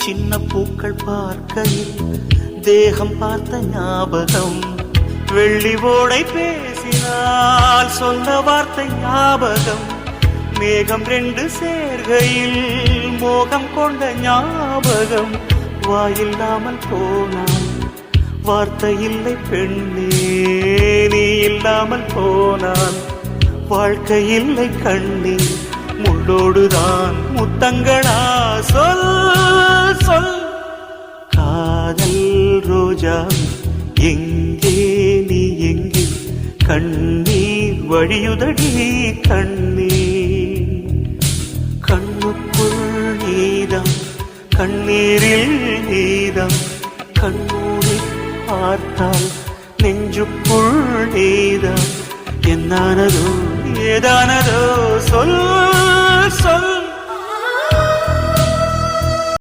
சின்ன பூக்கள் பார்க்கையில் தேகம் பார்த்த ஞாபகம், வெள்ளி ஓடை பேசினால் சொன்ன வார்த்தை ஞாபகம், மேகம் ரெண்டு சேர்கையில் மோகம் கொண்ட ஞாபகம், வாயில்லாமல் போனான் வார்த்தை இல்லை பெண்ணே, நீ இல்லாமல் போனான் வாழ்க்கை இல்லை கண்ணே, முள்ளோடுதான் முத்தங்களா சொல் சொல். காதல் ரோஜா எங்கே நீ எங்கே, கண்ணீர் வழியுதடி கண்ணீர், கண்ணுக்குள் நீதான் கண்ணீரில் நீதான், கண்ணூரை பார்த்தால் நெஞ்சுக்குள் நீதான், என்னானதோ ஏதானதோ சொல் சொல்.